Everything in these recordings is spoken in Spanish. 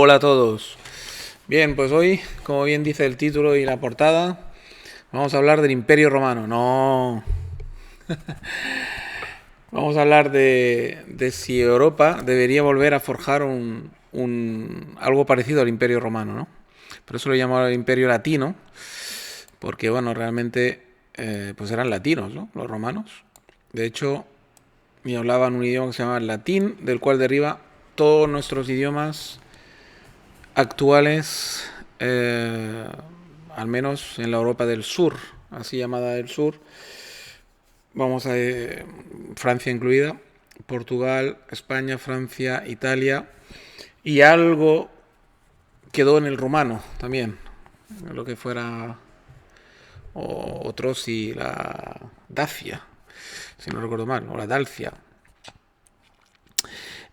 Hola a todos. Bien, pues hoy, como bien dice el título y la portada, vamos a hablar del Imperio Romano. No, vamos a hablar de si Europa debería volver a forjar algo parecido al Imperio Romano, ¿no? Por eso lo llamaba el Imperio Latino, porque bueno, realmente pues eran latinos, ¿no? Los romanos. De hecho, y hablaban un idioma que se llama el latín, del cual deriva todos nuestros idiomas actuales, al menos en la Europa del Sur, así llamada del Sur, vamos a Francia incluida, Portugal, España, Francia, Italia y algo quedó en el rumano también, lo que fuera otros y la Dacia, si no recuerdo mal, o la Dalcia.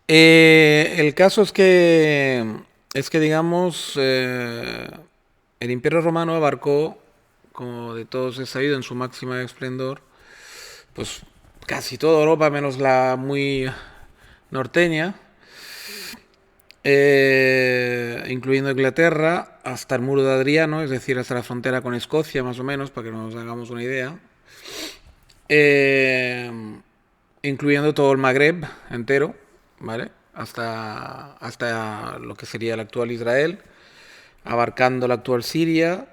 El caso es que digamos, el Imperio Romano abarcó, como de todos es sabido, en su máxima esplendor, pues casi toda Europa, menos la muy norteña, incluyendo Inglaterra, hasta el muro de Adriano, es decir, hasta la frontera con Escocia, más o menos, para que nos hagamos una idea, eh, incluyendo todo el Magreb entero, ¿vale? Hasta lo que sería el actual Israel, abarcando la actual Siria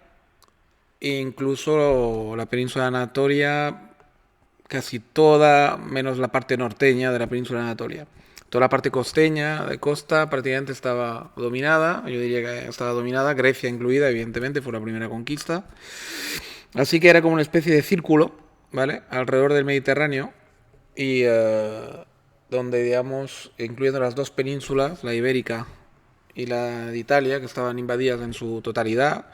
e incluso la península de Anatolia, casi toda, menos la parte norteña de la península de Anatolia. Toda la parte costeña, de costa, prácticamente estaba dominada, yo diría que estaba dominada, Grecia incluida, evidentemente, fue la primera conquista. Así que era como una especie de círculo, ¿vale? Alrededor del Mediterráneo y donde, digamos, incluyendo las dos penínsulas, la ibérica y la de Italia, que estaban invadidas en su totalidad.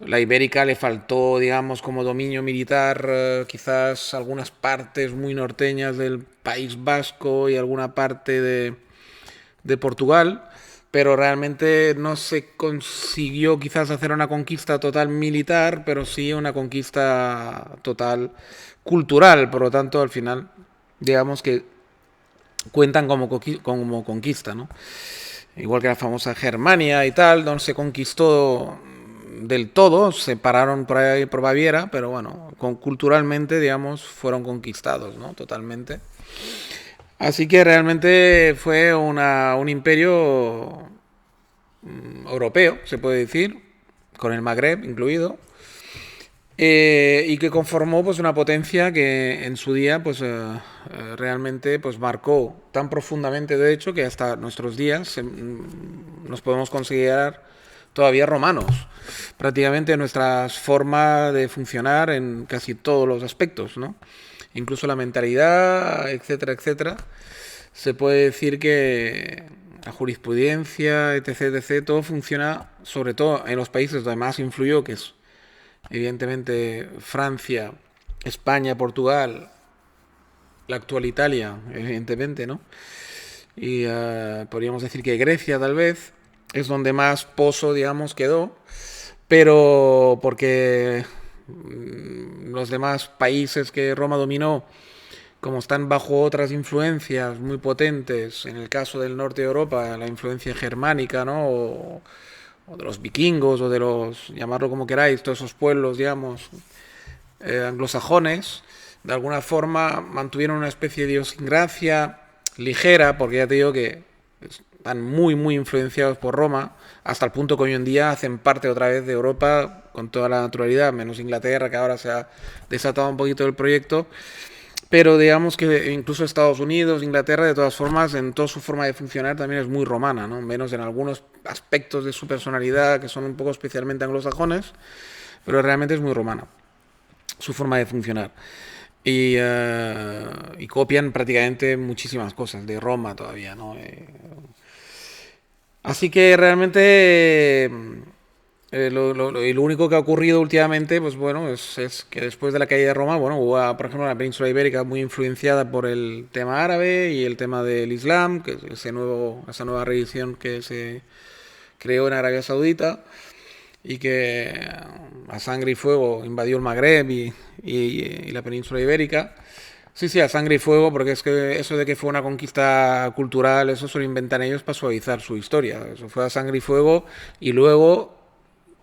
La ibérica le faltó, digamos, como dominio militar, quizás algunas partes muy norteñas del País Vasco y alguna parte de Portugal, pero realmente no se consiguió quizás hacer una conquista total militar, pero sí una conquista total cultural, por lo tanto, al final, digamos que cuentan como conquista, ¿no? Igual que la famosa Germania y tal, no se conquistó del todo, se pararon por ahí por Baviera, pero bueno, culturalmente, digamos, fueron conquistados, ¿no? Totalmente. Así que realmente fue un imperio europeo, se puede decir, con el Magreb incluido, y que conformó pues una potencia que en su día pues realmente pues marcó tan profundamente, de hecho, que hasta nuestros días nos podemos considerar todavía romanos. Prácticamente nuestra forma de funcionar en casi todos los aspectos, ¿no? Incluso la mentalidad, etcétera, etcétera. Se puede decir que la jurisprudencia, etc., etc., todo funciona, sobre todo en los países donde más influyó, que es evidentemente Francia, España, Portugal, la actual Italia, evidentemente, ¿no? Y podríamos decir que Grecia tal vez es donde más pozo, digamos, quedó, pero porque los demás países que Roma dominó, como están bajo otras influencias muy potentes, en el caso del norte de Europa, la influencia germánica, ¿no? O de los vikingos, o de los, llamarlo como queráis, todos esos pueblos, digamos, anglosajones, de alguna forma mantuvieron una especie de idiosincrasia ligera, porque ya te digo que están muy, muy influenciados por Roma, hasta el punto que hoy en día hacen parte otra vez de Europa con toda la naturalidad, menos Inglaterra, que ahora se ha desatado un poquito el proyecto. Pero digamos que incluso Estados Unidos, Inglaterra, de todas formas, en toda su forma de funcionar también es muy romana, ¿no? Menos en algunos aspectos de su personalidad que son un poco especialmente anglosajones, pero realmente es muy romana su forma de funcionar. Y copian prácticamente muchísimas cosas de Roma todavía, ¿no? Así que realmente lo único que ha ocurrido últimamente, pues bueno, es que después de la caída de Roma, bueno, hubo, por ejemplo, una península ibérica muy influenciada por el tema árabe y el tema del Islam, que es esa nueva religión que se creó en Arabia Saudita y que a sangre y fuego invadió el Magreb y la península ibérica. Sí, sí, a sangre y fuego, porque es que eso de que fue una conquista cultural, eso se lo inventan ellos para suavizar su historia. Eso fue a sangre y fuego y luego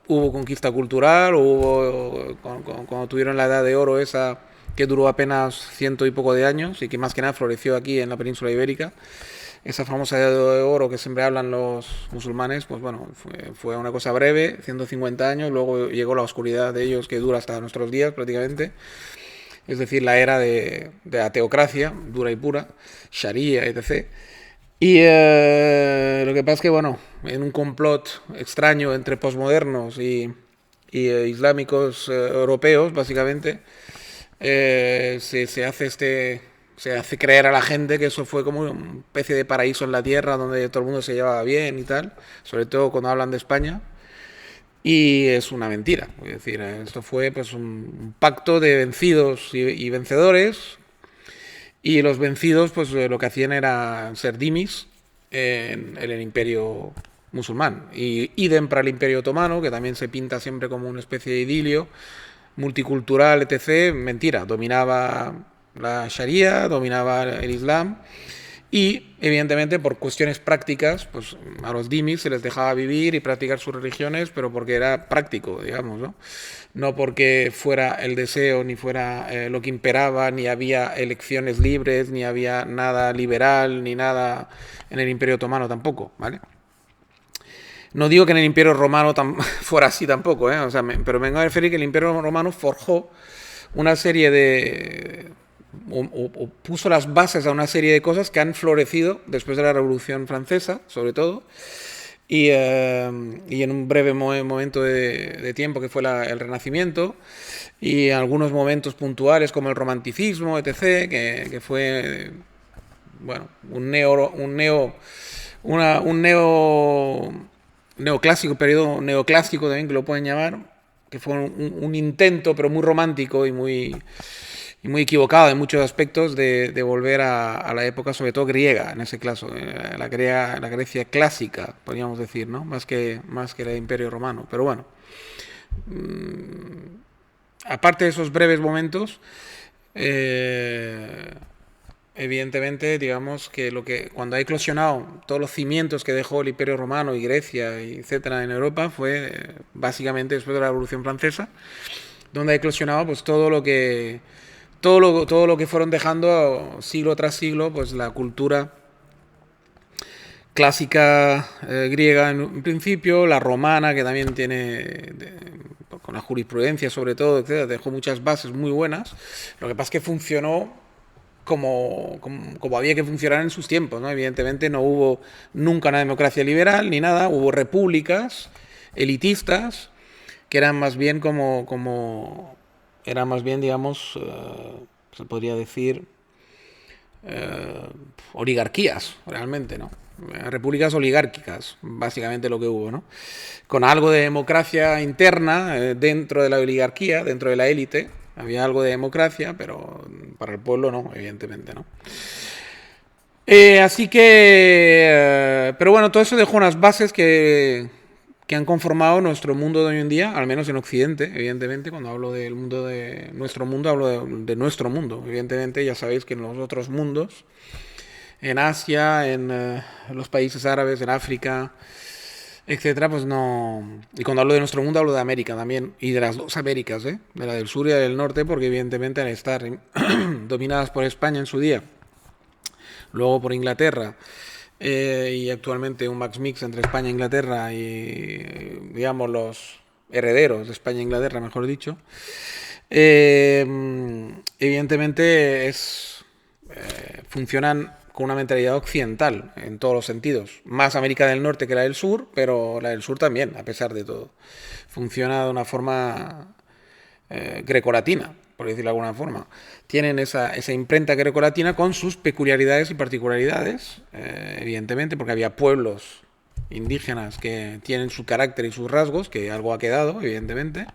hubo conquista cultural, hubo cuando tuvieron la edad de oro esa que duró apenas ciento y poco de años y que más que nada floreció aquí en la península ibérica. Esa famosa edad de oro que siempre hablan los musulmanes, pues bueno, fue una cosa breve, 150 años, luego llegó la oscuridad de ellos que dura hasta nuestros días prácticamente, es decir, la era de la teocracia dura y pura, Sharia, etc. Y lo que pasa es que, bueno, en un complot extraño entre posmodernos y islámicos europeos, básicamente, se hace se hace creer a la gente que eso fue como una especie de paraíso en la tierra donde todo el mundo se llevaba bien y tal, sobre todo cuando hablan de España. Y es una mentira. Es decir, esto fue pues un pacto de vencidos y vencedores. Y los vencidos, pues lo que hacían era ser dimis en el imperio musulmán. Y idem para el imperio otomano, que también se pinta siempre como una especie de idilio multicultural, etc. Mentira, dominaba la Sharia, dominaba el Islam y, evidentemente, por cuestiones prácticas, pues a los dimis se les dejaba vivir y practicar sus religiones, pero porque era práctico, digamos, ¿no? No porque fuera el deseo, ni fuera lo que imperaba, ni había elecciones libres, ni había nada liberal, ni nada en el Imperio Otomano tampoco, ¿vale? No digo que en el Imperio Romano fuera así tampoco, ¿eh? O sea, pero me vengo a referir que el Imperio Romano forjó una serie de o puso las bases a una serie de cosas que han florecido después de la Revolución Francesa, sobre todo, y en un breve momento de tiempo que fue el Renacimiento, y algunos momentos puntuales como el Romanticismo, etc., que fue, bueno, un neoclásico, periodo neoclásico también, que lo pueden llamar, que fue un intento, pero muy romántico y muy equivocado en muchos aspectos de volver a la época, sobre todo griega, en ese caso, la Grecia clásica, podríamos decir, ¿no? Más que el Imperio Romano. Pero bueno, aparte de esos breves momentos, eh, evidentemente, digamos que cuando ha eclosionado todos los cimientos que dejó el Imperio Romano y Grecia, y etcétera, en Europa, fue básicamente después de la Revolución Francesa, donde ha eclosionado pues todo lo que fueron dejando siglo tras siglo, pues la cultura clásica griega en un principio, la romana, que también con la jurisprudencia sobre todo, etcétera, dejó muchas bases muy buenas. Lo que pasa es que funcionó como había que funcionar en sus tiempos, ¿no? Evidentemente no hubo nunca una democracia liberal ni nada, hubo repúblicas elitistas que eran más bien eran más bien, digamos, se podría decir, oligarquías, realmente, ¿no? Repúblicas oligárquicas, básicamente lo que hubo, ¿no? Con algo de democracia interna dentro de la oligarquía, dentro de la élite, había algo de democracia, pero para el pueblo no, evidentemente, ¿no? Así que, pero bueno, todo eso dejó unas bases que han conformado nuestro mundo de hoy en día, al menos en Occidente, evidentemente. Cuando hablo del mundo de nuestro mundo, hablo de nuestro mundo. Evidentemente, ya sabéis que en los otros mundos, en Asia, en los países árabes, en África, etcétera, pues no. Y cuando hablo de nuestro mundo, hablo de América también, y de las dos Américas, ¿eh? De la del sur y la del norte, porque evidentemente al estar dominadas por España en su día, luego por Inglaterra, y actualmente un max mix entre España e Inglaterra y, digamos, los herederos de España e Inglaterra, mejor dicho, evidentemente funcionan con una mentalidad occidental en todos los sentidos. Más América del Norte que la del Sur, pero la del Sur también, a pesar de todo. Funciona de una forma grecolatina, por decirlo de alguna forma. Tienen esa imprenta grecolatina con sus peculiaridades y particularidades, evidentemente, porque había pueblos indígenas que tienen su carácter y sus rasgos, que algo ha quedado, evidentemente,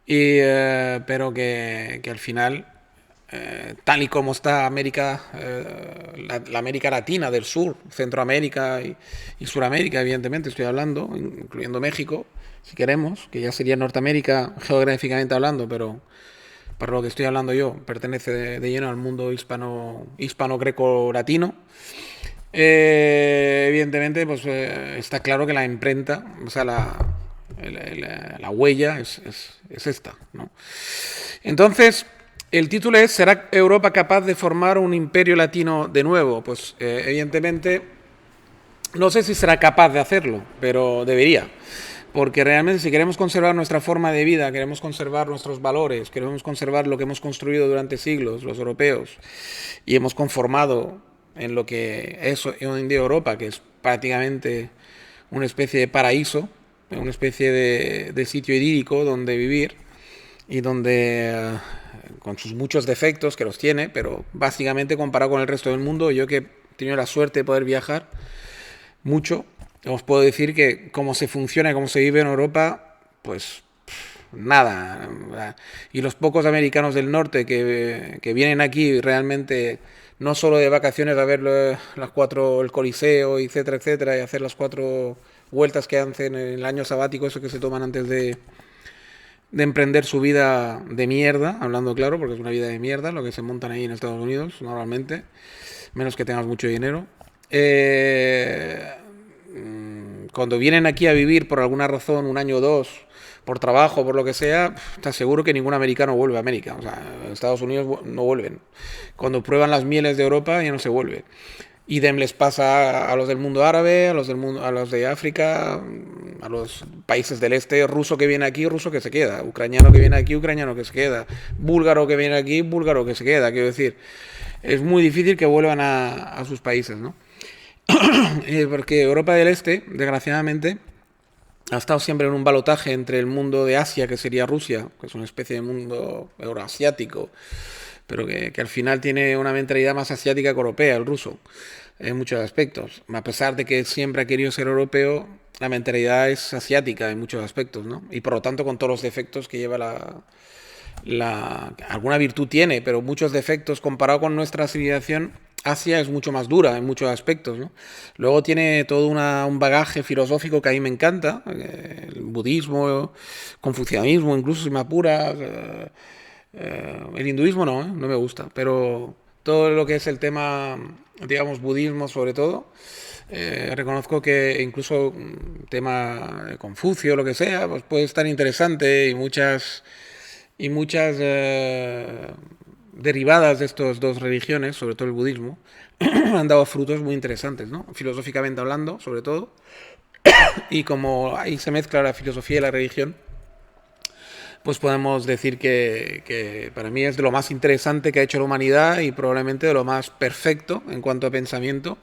pero que al final, tal y como está América, la América Latina del Sur, Centroamérica y Suramérica, evidentemente, estoy hablando, incluyendo México, si queremos, que ya sería Norteamérica geográficamente hablando, pero para lo que estoy hablando yo, pertenece de lleno al mundo hispano-greco-latino. Evidentemente, pues está claro que la imprenta, o sea, la huella es esta, ¿no? Entonces, el título es ¿será Europa capaz de formar un imperio latino de nuevo? Pues evidentemente no sé si será capaz de hacerlo, pero debería. Porque realmente si queremos conservar nuestra forma de vida, queremos conservar nuestros valores, queremos conservar lo que hemos construido durante siglos los europeos y hemos conformado en lo que es hoy en día Europa, que es prácticamente una especie de paraíso, una especie de sitio idílico donde vivir y donde, con sus muchos defectos, que los tiene, pero básicamente comparado con el resto del mundo, yo que he tenido la suerte de poder viajar mucho, os puedo decir que cómo se funciona y cómo se vive en Europa, pues nada. Y los pocos americanos del norte que vienen aquí realmente no solo de vacaciones a ver las cuatro, el Coliseo, etcétera, etcétera, y hacer las 4 vueltas que hacen en el año sabático, eso que se toman antes de emprender su vida de mierda, hablando claro, porque es una vida de mierda lo que se montan ahí en Estados Unidos normalmente, menos que tengas mucho dinero. Cuando vienen aquí a vivir por alguna razón, un año o dos, por trabajo, por lo que sea, te aseguro que ningún americano vuelve a América. O sea, Estados Unidos no vuelven. Cuando prueban las mieles de Europa ya no se vuelve. Idem les pasa a los del mundo árabe, a los del mundo, a los de África, a los países del este, ruso que viene aquí, ruso que se queda, ucraniano que viene aquí, ucraniano que se queda, búlgaro que viene aquí, búlgaro que se queda. Quiero decir, es muy difícil que vuelvan a sus países, ¿no? Porque Europa del Este, desgraciadamente, ha estado siempre en un balotaje entre el mundo de Asia, que sería Rusia, que es una especie de mundo euroasiático, pero que al final tiene una mentalidad más asiática que europea, el ruso, en muchos aspectos. A pesar de que siempre ha querido ser europeo, la mentalidad es asiática en muchos aspectos, ¿no? Y por lo tanto con todos los defectos que lleva alguna virtud tiene, pero muchos defectos comparado con nuestra civilización. Asia es mucho más dura en muchos aspectos, ¿no? Luego tiene todo un bagaje filosófico que a mí me encanta, el budismo, confucianismo, incluso si me apuras, el hinduismo no, no me gusta, pero todo lo que es el tema, digamos, budismo sobre todo, reconozco que incluso tema de Confucio, lo que sea, pues puede estar interesante y muchas derivadas de estas dos religiones, sobre todo el budismo, han dado frutos muy interesantes, ¿no? Filosóficamente hablando, sobre todo, y como ahí se mezcla la filosofía y la religión, pues podemos decir que para mí es de lo más interesante que ha hecho la humanidad y probablemente de lo más perfecto en cuanto a pensamiento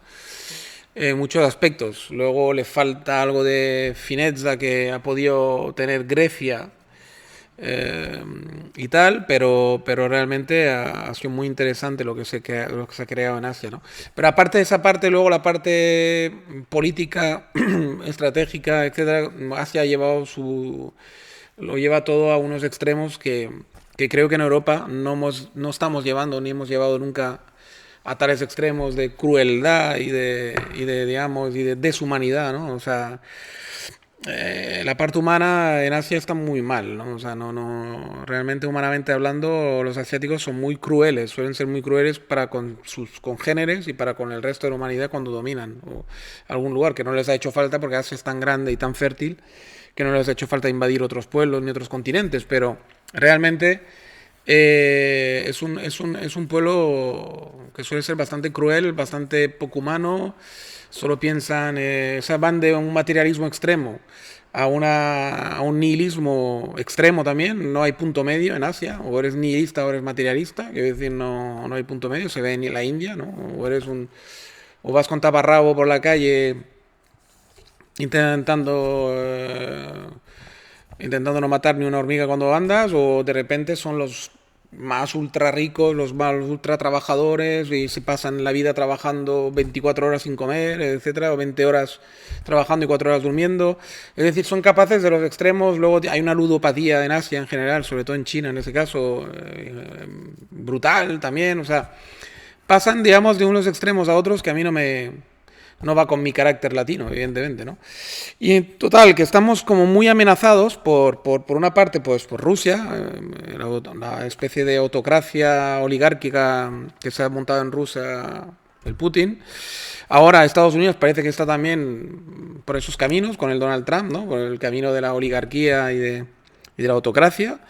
en muchos aspectos. Luego le falta algo de finezza que ha podido tener Grecia y tal, pero realmente ha sido muy interesante lo que se ha creado en Asia, ¿no? Pero aparte de esa parte, luego la parte política, estratégica, etcétera, Asia ha llevado lo lleva todo a unos extremos que creo que en Europa no estamos llevando ni hemos llevado nunca a tales extremos de crueldad y de digamos, y de deshumanidad, ¿no? O sea, la parte humana en Asia está muy mal, ¿no? O sea, realmente humanamente hablando, los asiáticos son muy crueles, suelen ser muy crueles para con sus congéneres y para con el resto de la humanidad cuando dominan o algún lugar que no les ha hecho falta porque Asia es tan grande y tan fértil que no les ha hecho falta invadir otros pueblos ni otros continentes, pero realmente es un pueblo que suele ser bastante cruel, bastante poco humano. Solo piensan, o sea, van de un materialismo extremo a un nihilismo extremo también. No hay punto medio en Asia. O eres nihilista o eres materialista. Quiero decir, no hay punto medio. Se ve en la India, ¿no? O vas con taparrabo por la calle intentando intentando no matar ni una hormiga cuando andas, o de repente son los más ultra ricos, los más ultra trabajadores y se pasan la vida trabajando 24 horas sin comer, etcétera, o 20 horas trabajando y 4 horas durmiendo. Es decir, son capaces de los extremos. Luego hay una ludopatía en Asia en general, sobre todo en China en ese caso, brutal también. O sea, pasan, digamos, de unos extremos a otros que a mí no va con mi carácter latino, evidentemente, ¿no? Y en total, que estamos como muy amenazados por una parte, pues por Rusia, la especie de autocracia oligárquica que se ha montado en Rusia, el Putin. Ahora Estados Unidos parece que está también por esos caminos con el Donald Trump, ¿no? Por el camino de la oligarquía y de la autocracia.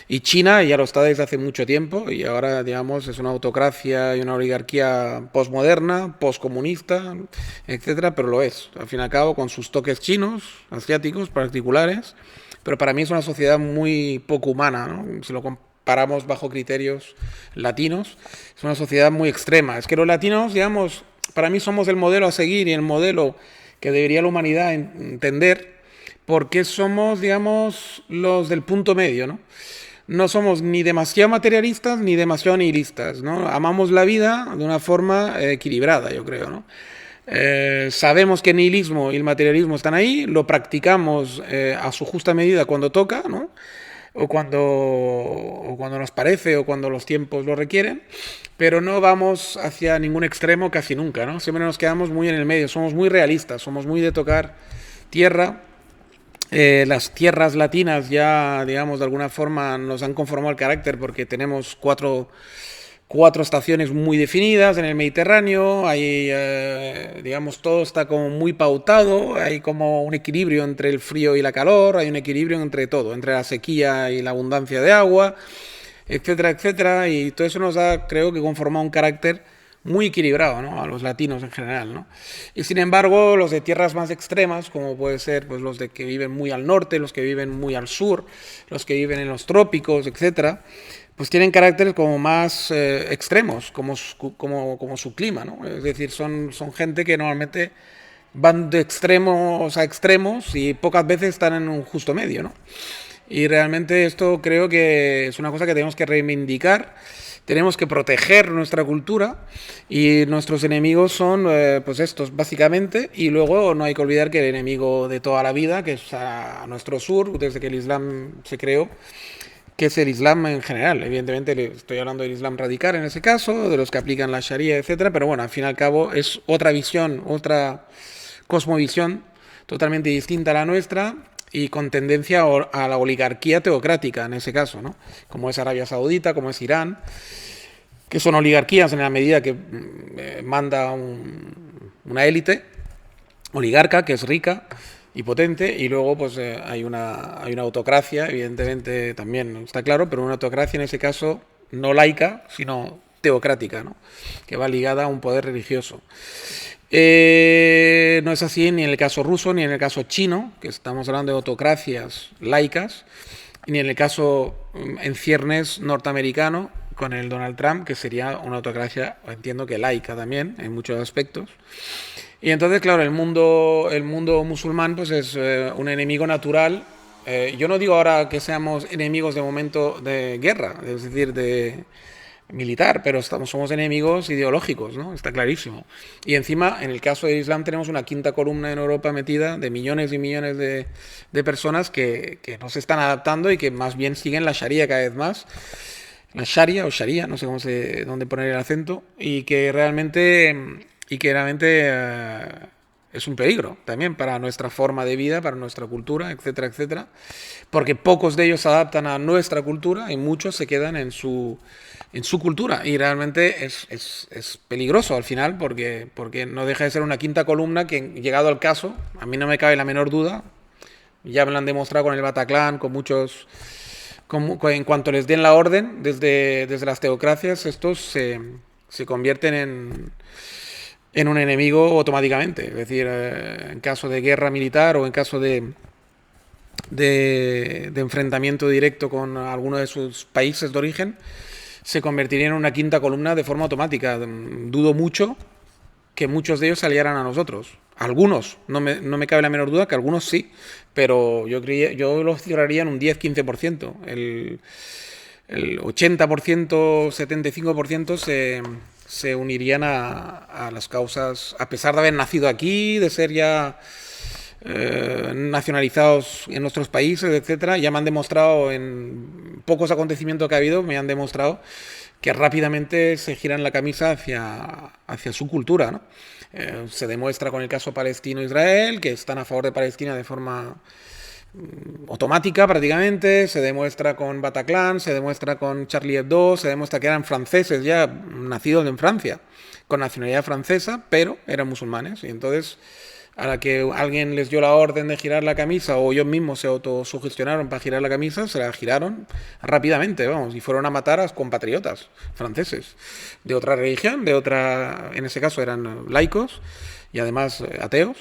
Y China ya lo está desde hace mucho tiempo y ahora, digamos, es una autocracia y una oligarquía postmoderna, postcomunista, etcétera, pero lo es, al fin y al cabo, con sus toques chinos, asiáticos, particulares, pero para mí es una sociedad muy poco humana, ¿no? Si lo comparamos bajo criterios latinos, es una sociedad muy extrema. Es que los latinos, digamos, para mí somos el modelo a seguir y el modelo que debería la humanidad entender, porque somos, digamos, los del punto medio, ¿no? No somos ni demasiado materialistas ni demasiado nihilistas, ¿no? Amamos la vida de una forma equilibrada, yo creo, ¿no? Sabemos que el nihilismo y el materialismo están ahí, lo practicamos a su justa medida cuando toca, ¿no? O cuando nos parece o cuando los tiempos lo requieren, pero no vamos hacia ningún extremo casi nunca, ¿no? Siempre nos quedamos muy en el medio, somos muy realistas, somos muy de tocar tierra. Las tierras latinas ya, digamos, de alguna forma nos han conformado el carácter porque tenemos cuatro estaciones muy definidas en el Mediterráneo, hay, digamos, todo está como muy pautado, hay como un equilibrio entre el frío y la calor, hay un equilibrio entre todo, entre la sequía y la abundancia de agua, etcétera, etcétera, y todo eso nos ha, creo que, conformado un carácter muy equilibrado, ¿no? A los latinos en general, ¿no? Y sin embargo, los de tierras más extremas, como puede ser pues, los de que viven muy al norte, los que viven muy al sur, los que viven en los trópicos, etcétera, pues tienen caracteres como más extremos, como su clima, ¿no? Es decir, son gente que normalmente van de extremos a extremos y pocas veces están en un justo medio, ¿no? Y realmente esto creo que es una cosa que tenemos que reivindicar. Tenemos que proteger nuestra cultura y nuestros enemigos son pues estos básicamente, y luego no hay que olvidar que el enemigo de toda la vida, que es a nuestro sur, desde que el Islam se creó, que es el Islam en general. Evidentemente estoy hablando del Islam radical en ese caso, de los que aplican la Sharia, etcétera, pero bueno, al fin y al cabo es otra visión, otra cosmovisión totalmente distinta a la nuestra y con tendencia a la oligarquía teocrática en ese caso, ¿no? Como es Arabia Saudita, como es Irán, que son oligarquías en la medida que manda una élite oligarca que es rica y potente, y luego pues hay una autocracia, evidentemente también está claro, pero una autocracia en ese caso no laica, sino teocrática, ¿no? Que va ligada a un poder religioso. No es así ni en el caso ruso ni en el caso chino, que estamos hablando de autocracias laicas, ni en el caso en ciernes norteamericano con el Donald Trump, que sería una autocracia, entiendo que laica también en muchos aspectos. Y entonces, claro, el mundo musulmán pues es un enemigo natural. Yo no digo ahora que seamos enemigos de momento de guerra, es decir, de militar, pero somos enemigos ideológicos, ¿no? Está clarísimo. Y encima, en el caso del Islam, tenemos una quinta columna en Europa metida de millones y millones de personas que no se están adaptando y que más bien siguen la Sharia cada vez más. La Sharia o Sharia, no sé dónde poner el acento, y que realmente es un peligro también para nuestra forma de vida, para nuestra cultura, etcétera, etcétera, porque pocos de ellos se adaptan a nuestra cultura y muchos se quedan en su cultura, y realmente es peligroso al final porque no deja de ser una quinta columna que, llegado al caso, a mí no me cabe la menor duda, ya me lo han demostrado con el Bataclan, con muchos, en cuanto les den la orden desde las teocracias, estos se convierten en un enemigo automáticamente. Es decir, en caso de guerra militar o en caso de enfrentamiento directo con alguno de sus países de origen, se convertiría en una quinta columna de forma automática. Dudo mucho que muchos de ellos salieran a nosotros. Algunos, no me cabe la menor duda que algunos sí, pero yo los cerraría en un 10-15%. El 80%, 75% se unirían a las causas, a pesar de haber nacido aquí, de ser ya nacionalizados en nuestros países, etcétera. Ya me han demostrado, en pocos acontecimientos que ha habido, me han demostrado que rápidamente se giran la camisa hacia su cultura, ¿no? Se demuestra con el caso palestino-Israel, que están a favor de Palestina de forma automática prácticamente, se demuestra con Bataclan, se demuestra con Charlie Hebdo, se demuestra que eran franceses ya, nacidos en Francia, con nacionalidad francesa, pero eran musulmanes. Y entonces, a la que alguien les dio la orden de girar la camisa, o ellos mismos se autosugestionaron para girar la camisa, se la giraron rápidamente, vamos, y fueron a matar a compatriotas franceses, de otra religión, de otra, en ese caso eran laicos, y además ateos,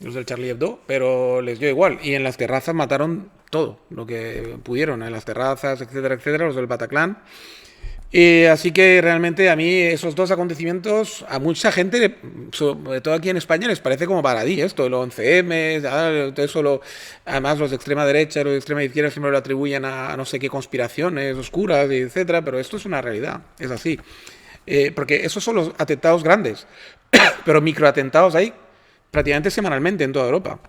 los del Charlie Hebdo, pero les dio igual. Y en las terrazas mataron todo lo que pudieron, en las terrazas, etcétera, etcétera, los del Bataclan. Y así que realmente a mí esos dos acontecimientos, a mucha gente, sobre todo aquí en España, les parece como baladí esto, el 11M, todo eso, además los de extrema derecha y los de extrema izquierda siempre lo atribuyen a no sé qué conspiraciones oscuras, etcétera, pero esto es una realidad, es así. Porque esos son los atentados grandes, pero microatentados hay prácticamente semanalmente en toda Europa.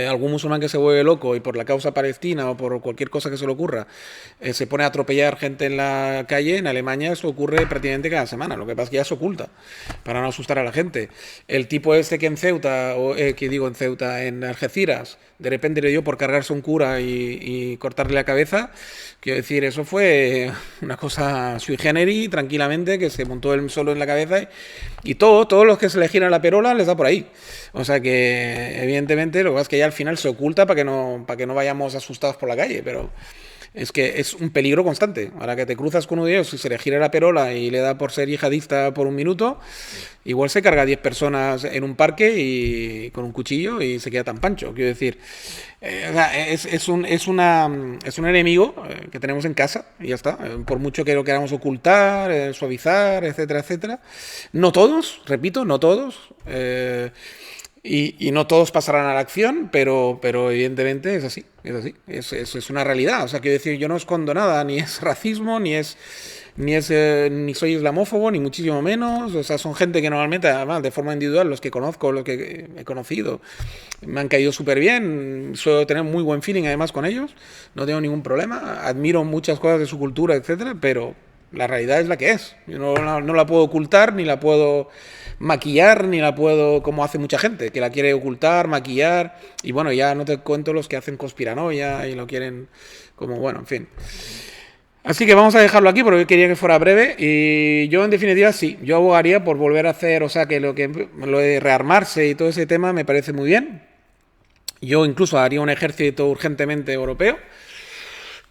Algún musulmán que se vuelve loco y por la causa palestina o por cualquier cosa que se le ocurra se pone a atropellar gente en la calle, en Alemania eso ocurre prácticamente cada semana. Lo que pasa es que ya se oculta para no asustar a la gente. El tipo este que en Ceuta, en Algeciras, de repente le dio por cargarse un cura y cortarle la cabeza. Quiero decir, eso fue una cosa sui generis, tranquilamente, que se montó él solo en la cabeza y todos los que se le giran la perola les da por ahí. O sea que, evidentemente, lo que pasa es que ya al final se oculta para que no vayamos asustados por la calle, pero es que es un peligro constante. Ahora que te cruzas con uno de ellos y se le gira la perola y le da por ser yihadista por un minuto, igual se carga a 10 personas en un parque y con un cuchillo y se queda tan pancho. Quiero decir, o sea, es un enemigo que tenemos en casa y ya está. Por mucho que lo queramos ocultar, suavizar, etcétera, etcétera. No todos, repito, no todos. Y no todos pasarán a la acción, pero evidentemente es así, es una realidad. O sea, quiero decir, yo no escondo nada, ni es racismo, ni soy islamófobo, ni muchísimo menos. O sea, son gente que normalmente, además, de forma individual, los que conozco, los que he conocido, me han caído súper bien. Suelo tener muy buen feeling, además, con ellos. No tengo ningún problema. Admiro muchas cosas de su cultura, etcétera, pero la realidad es la que es. Yo no la puedo ocultar, ni la puedo maquillar, ni la puedo, como hace mucha gente, que la quiere ocultar, maquillar, y bueno, ya no te cuento los que hacen conspiranoia y lo quieren como, bueno, en fin. Así que vamos a dejarlo aquí porque quería que fuera breve y yo en definitiva sí, yo abogaría por volver a hacer, o sea, que lo de rearmarse y todo ese tema me parece muy bien. Yo incluso haría un ejército urgentemente europeo,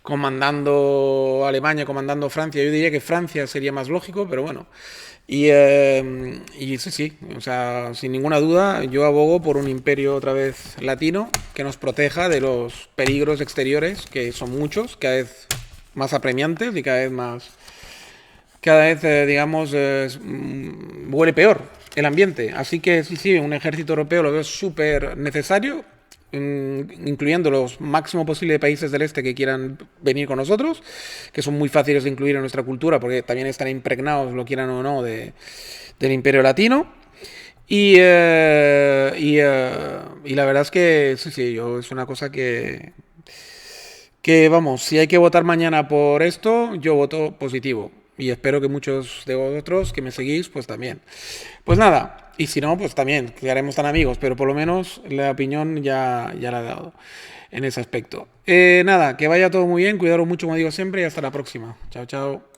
comandando Alemania, comandando Francia. Yo diría que Francia sería más lógico, pero bueno. Y sí, o sea, sin ninguna duda, yo abogo por un imperio otra vez latino que nos proteja de los peligros exteriores, que son muchos, cada vez más apremiantes y cada vez digamos, huele peor el ambiente. Así que sí, un ejército europeo lo veo súper necesario, incluyendo los máximo posible de países del este que quieran venir con nosotros, que son muy fáciles de incluir en nuestra cultura porque también están impregnados, lo quieran o no, del imperio latino. Y la verdad es que sí, es una cosa que vamos, si hay que votar mañana por esto, yo voto positivo. Y espero que muchos de vosotros que me seguís, pues también. Pues nada, y si no, pues también, quedaremos tan amigos, pero por lo menos la opinión ya la he dado en ese aspecto. Nada, que vaya todo muy bien, cuidaros mucho, como digo siempre, y hasta la próxima. Chao, chao.